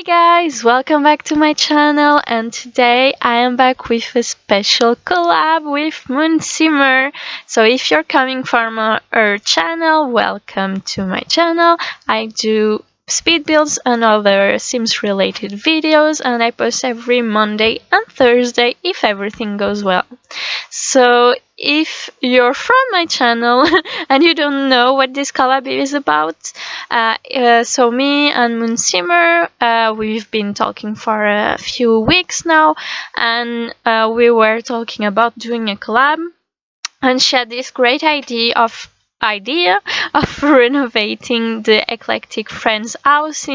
guys, welcome back to my channel, and today I am back with a special collab with MoonSimmer. So if you're coming from our channel, welcome to my channel. I do speed builds and other Sims related videos, and I post every Monday and Thursday if everything goes well. So if you're from my channel and you don't know what this collab is about, so me and MoonSimmer, we've been talking for a few weeks now, and we were talking about doing a collab, and she had this great idea of renovating the Eclectic Friends house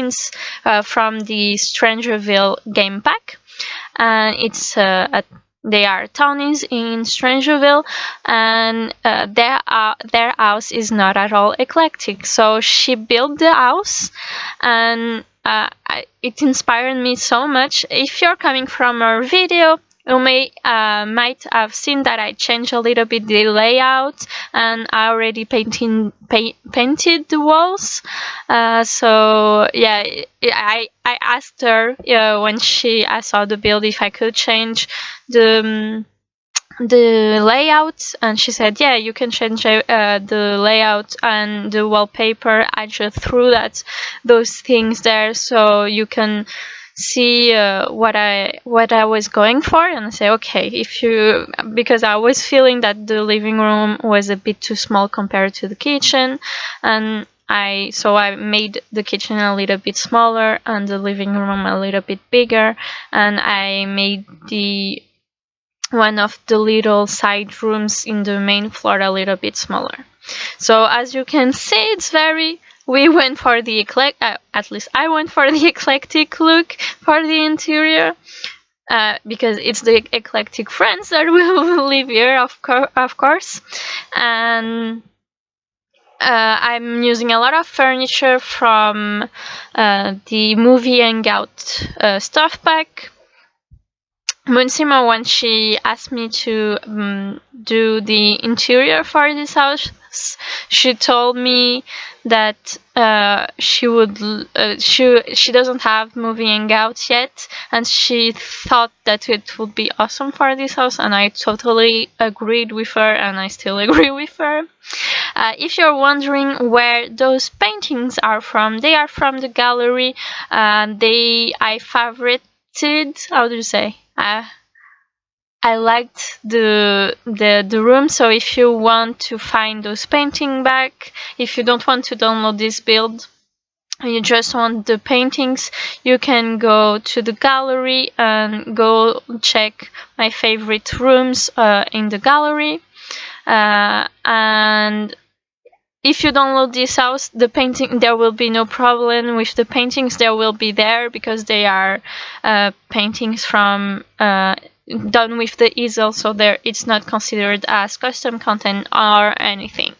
from the Strangerville game pack. And it's they are townies in Strangerville, and their house is not at all eclectic. So she built the house, and it inspired me so much. If you're coming from our video, you might have seen that I changed a little bit the layout, and I already painted the walls. So yeah, I asked her when I saw the build if I could change the layout, and she said yeah, you can change the layout and the wallpaper. I just threw those things there so you can see what I was going for, and I say okay, because I was feeling that the living room was a bit too small compared to the kitchen, and so I made the kitchen a little bit smaller and the living room a little bit bigger, and I made one of the little side rooms in the main floor a little bit smaller. So as you can see, we went for the at least I went for the eclectic look for the interior, because it's the Eclectic Friends that will live here, of course. And I'm using a lot of furniture from the movie Hangout stuff pack. MoonSimmer, when she asked me to do the interior for this house, she told me that she doesn't have movie Hangout yet, and she thought that it would be awesome for this house, and I totally agreed with her, and I still agree with her. If you're wondering where those paintings are from, they are from the gallery. I favorited, how do you say? I liked the room, so if you want to find those paintings back, if you don't want to download this build, you just want the paintings, you can go to the gallery and go check my favorite rooms in the gallery. And if you download this house, there will be no problem with the paintings. They will be there because they are paintings from done with the easel, so it's not considered as custom content or anything.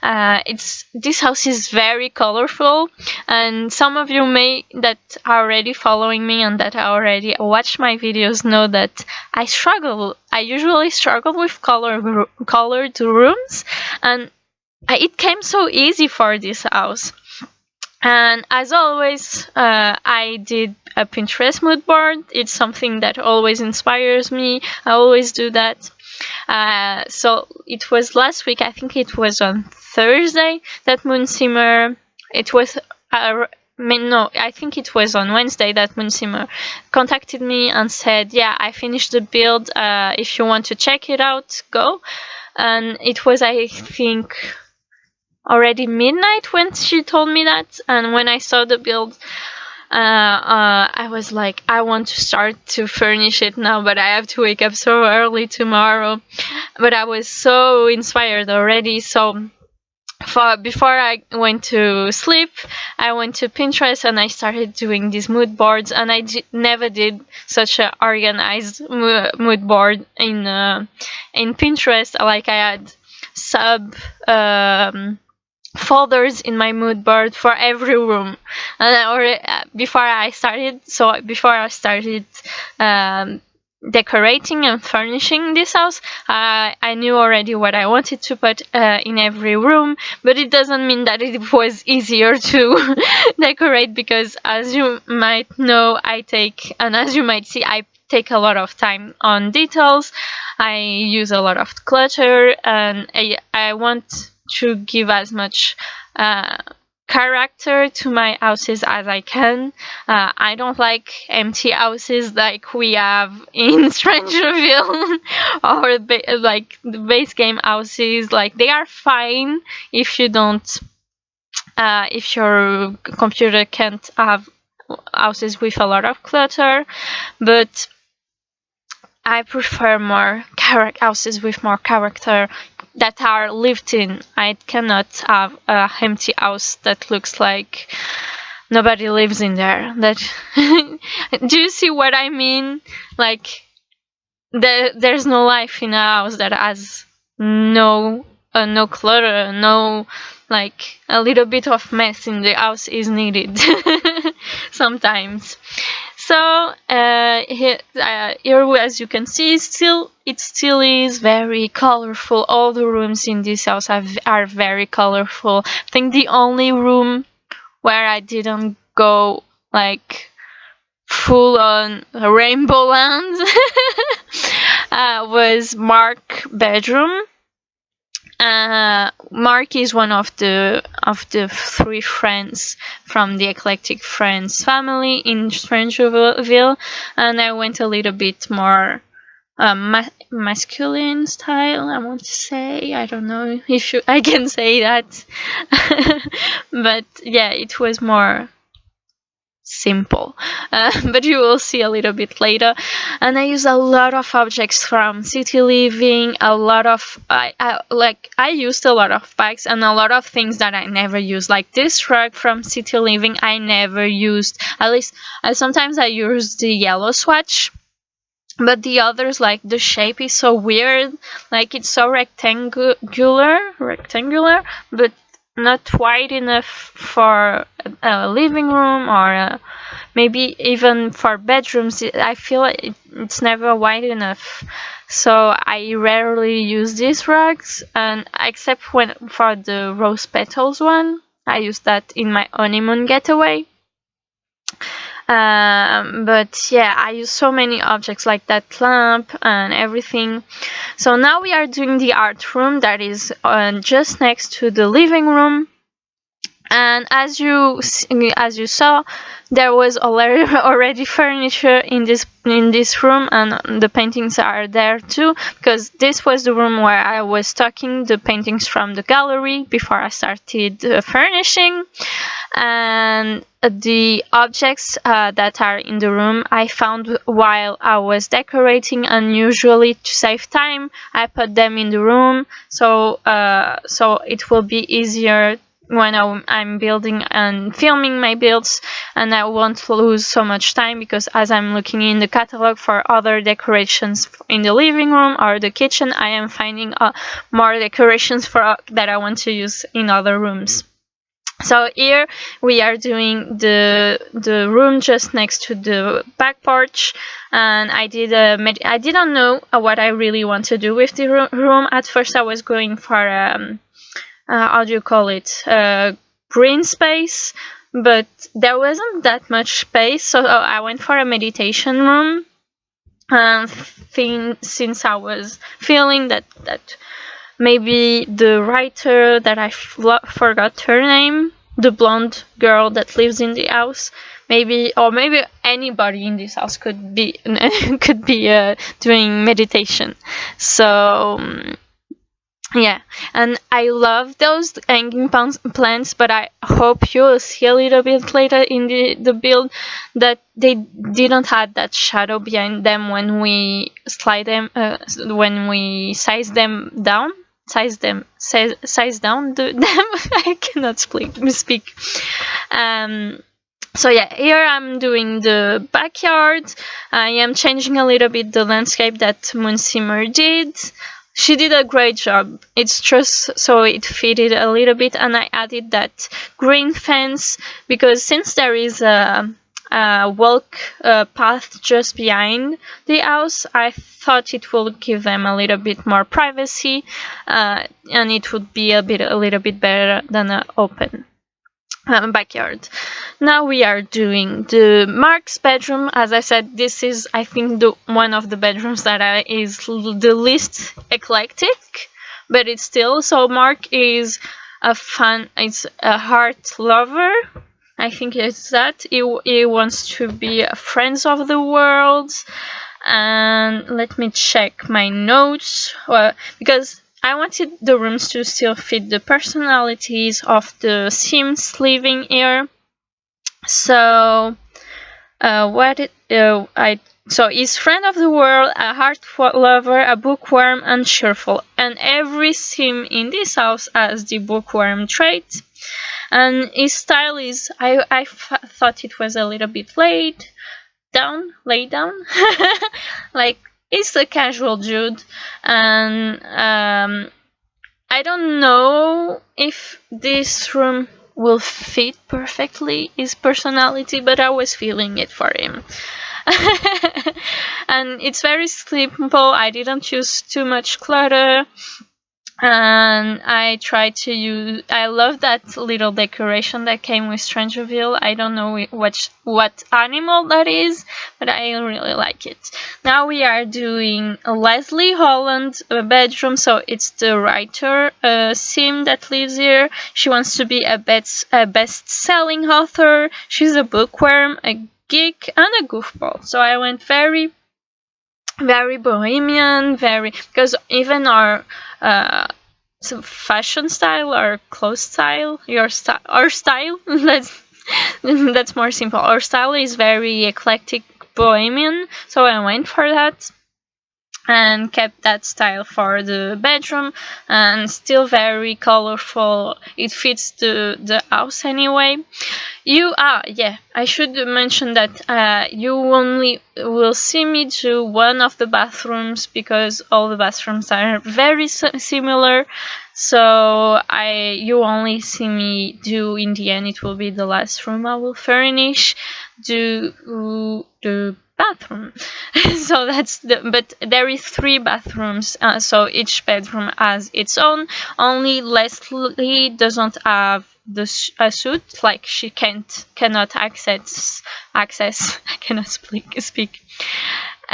This house is very colorful, and some of you that are already following me and that already watch my videos know that I usually struggle with colored rooms, and it came so easy for this house. And as always, I did a Pinterest mood board. It's something that always inspires me. I always do that. So it was last week, I think it was on Thursday, that MoonSimmer, I think it was on Wednesday that MoonSimmer contacted me and said, yeah, I finished the build. If you want to check it out, go. And it was, I think, already midnight when she told me that, and when I saw the build, I was like, I want to start to furnish it now, but I have to wake up so early tomorrow. But I was so inspired already, so before I went to sleep, I went to Pinterest and I started doing these mood boards, and I never did such an organized mood board in Pinterest. Like, I had folders in my mood board for every room, and before I started decorating and furnishing this house, I knew already what I wanted to put in every room, but it doesn't mean that it was easier to decorate, because as you might know, as you might see, I take a lot of time on details. I use a lot of clutter, and I want to give as much character to my houses as I can. I don't like empty houses like we have in Strangerville or like the base game houses. Like, they are fine if you don't, if your computer can't have houses with a lot of clutter, but I prefer more houses with more character, that are lived in. I cannot have a empty house that looks like nobody lives in there. That do you see what I mean? Like, there's no life in a house that has no clutter, no, like, a little bit of mess in the house is needed sometimes. So here, as you can see, it still is very colorful. All the rooms in this house are very colorful. I think the only room where I didn't go like full on rainbow land was Mark's bedroom. Mark is one of the 3 friends from the Eclectic Friends family in Strangerville, and I went a little bit more masculine style, I want to say. I don't know if I can say that, but yeah, it was more simple, but you will see a little bit later. And I use a lot of objects from City Living, a lot of I used a lot of bags and a lot of things that I never used, like this rug from City Living. I never used, at least sometimes I use the yellow swatch, but the others, like, the shape is so weird, like it's so rectangular, but not wide enough for a living room, or maybe even for bedrooms. I feel it's never wide enough, so I rarely use these rugs, and except for the rose petals one, I use that in my honeymoon getaway. But yeah, I use so many objects, like that lamp and everything. So now we are doing the art room that is just next to the living room. And as you saw, there was already furniture in this room, and the paintings are there too, because this was the room where I was stocking the paintings from the gallery before I started furnishing. And the objects that are in the room I found while I was decorating, and usually to save time I put them in the room, so it will be easier when I'm building and filming my builds, and I won't lose so much time, because as I'm looking in the catalog for other decorations in the living room or the kitchen, I am finding more decorations that I want to use in other rooms. So here we are doing the room just next to the back porch, and I didn't know what I really want to do with the room. At first I was going for how do you call it, green space, but there wasn't that much space, so I went for a meditation room. Since I was feeling that maybe the writer that I forgot her name, the blonde girl that lives in the house, maybe anybody in this house could be doing meditation. So yeah, and I love those hanging plants, but I hope you'll see a little bit later in the build that they didn't have that shadow behind them when we when we size them down. Size down them. I cannot speak. So yeah, here I'm doing the backyard. I am changing a little bit the landscape that MoonSimmer did. She did a great job. It's just so it fitted a little bit, and I added that green fence because since there is a walk path just behind the house. I thought it would give them a little bit more privacy, and it would be a little bit better than an open backyard. Now we are doing the Mark's bedroom. As I said, this is, I think, one of the bedrooms that is the least eclectic, but it's still. So Mark is it's a heart lover. I think it's that. He wants to be a friends of the world. And let me check my notes, because I wanted the rooms to still fit the personalities of the Sims living here. So so he's friend of the world, a heart lover, a bookworm, and cheerful. And every Sim in this house has the bookworm trait. And his style is, I thought it was a little bit laid down. Like, he's a casual dude. And I don't know if this room will fit perfectly his personality, but I was feeling it for him. And it's very simple. I didn't use too much clutter, and I tried to use, I love that little decoration that came with Strangerville. I don't know what animal that is, but I really like it. Now we are doing a Leslie Holland bedroom. So it's the writer Sim that lives here. She wants to be a best-selling author. She's a bookworm, a geek, and a goofball. So I went very bohemian, because even our fashion style, or clothes style, our style, that's more simple. Our style is very eclectic bohemian, so I went for that and kept that style for the bedroom, and still very colorful. It fits the house anyway. I should mention that you only will see me do one of the bathrooms, because all the bathrooms are very similar. So you only see me do, in the end, it will be the last room I will furnish, do the bathroom. So but there is 3 bathrooms, so each bedroom has its own. Only Leslie doesn't have a suit, like she cannot access I cannot speak.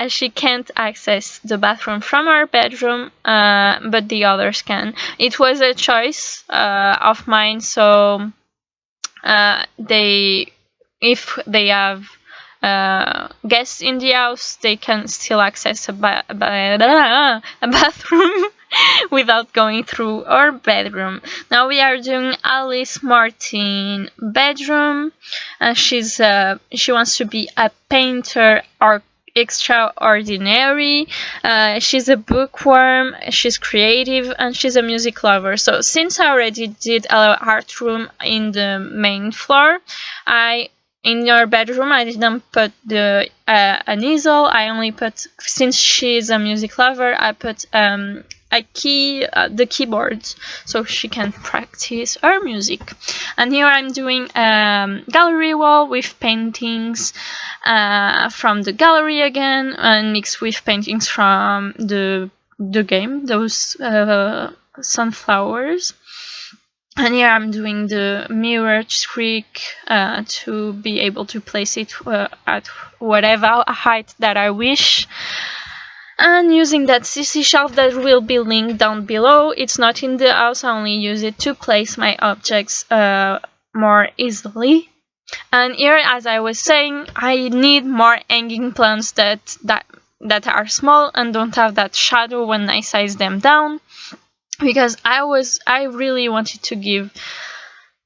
She can't access the bathroom from our bedroom, but the others can. It was a choice of mine, so if they have guests in the house, they can still access a bathroom without going through our bedroom. Now we are doing Alice Martine bedroom. She wants to be a painter or extraordinary. She's a bookworm, she's creative, and she's a music lover. So since I already did a art room in the main floor, in your bedroom, I didn't put an easel. I only put, since she's a music lover, I put the keyboard, so she can practice her music. And here I'm doing gallery wall with paintings from the gallery again, and mixed with paintings from the game, those sunflowers. And here I'm doing the mirror trick to be able to place it at whatever height that I wish. And using that CC shelf that will be linked down below. It's not in the house, I only use it to place my objects more easily. And here, as I was saying, I need more hanging plants that are small and don't have that shadow when I size them down. Because I really wanted to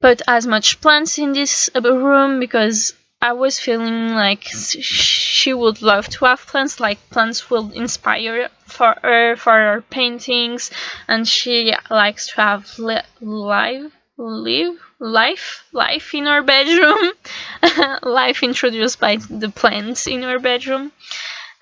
put as much plants in this room, because I was feeling like she would love to have plants, like plants will inspire for her paintings, and she likes to have life in her bedroom. Life introduced by the plants in her bedroom.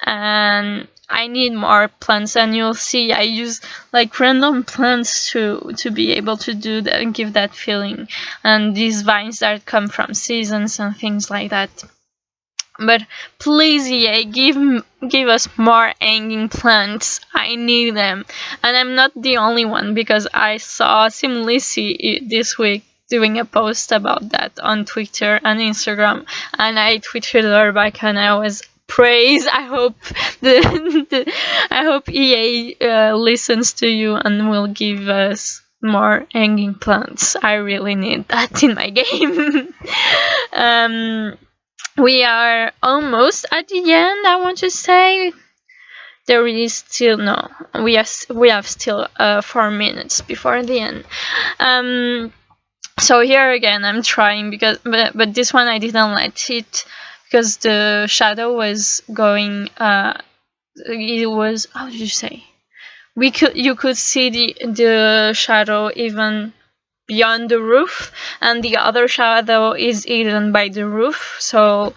And I need more plants, and you'll see I use like random plants to be able to do that and give that feeling, and these vines that come from seasons and things like that. But please, EA, give us more hanging plants. I need them. And I'm not the only one, because I saw Simlici this week doing a post about that on Twitter and Instagram, and I tweeted her back, and I was praise. I hope I hope EA listens to you and will give us more hanging plants. I really need that in my game. We are almost at the end, I want to say. There is still no. We have still 4 minutes before the end. So here again, I'm trying, because but this one I didn't let it, because the shadow was going. It was, how did you say? You could see the shadow even beyond the roof, and the other shadow is hidden by the roof, so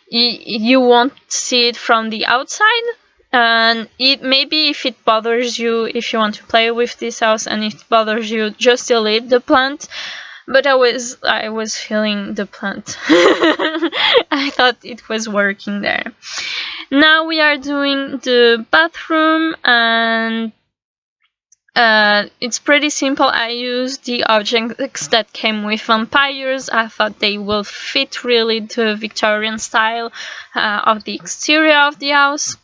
you won't see it from the outside. And it maybe, if it bothers you, if you want to play with this house and it bothers you, just delete the plant. But I was feeling the plant. I thought it was working there. Now we are doing the bathroom, and it's pretty simple. I used the objects that came with vampires. I thought they will fit really the Victorian style of the exterior of the house.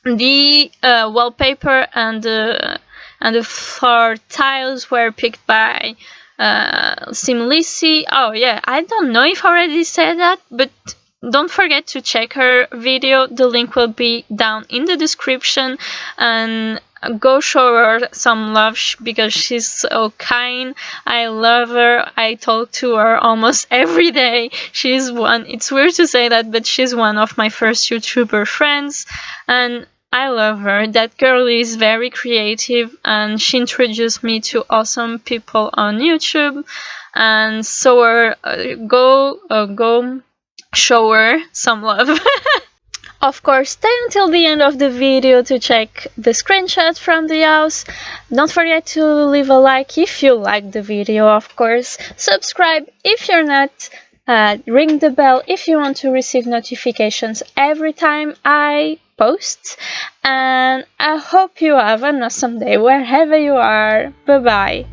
The wallpaper and the floor tiles were picked by Simlici. Oh yeah, I don't know if I already said that, but don't forget to check her video. The link will be down in the description, and go show her some love, because she's so kind. I love her. I talk to her almost every day. She's one, it's weird to say that, but she's one of my first YouTuber friends, and I love her. That girl is very creative, and she introduced me to awesome people on YouTube. And so go show her some love. Of course, stay until the end of the video to check the screenshot from the house. Don't forget to leave a like if you liked the video, of course. Subscribe if you're not. Ring the bell if you want to receive notifications every time I post. And I hope you have an awesome day wherever you are. Bye bye.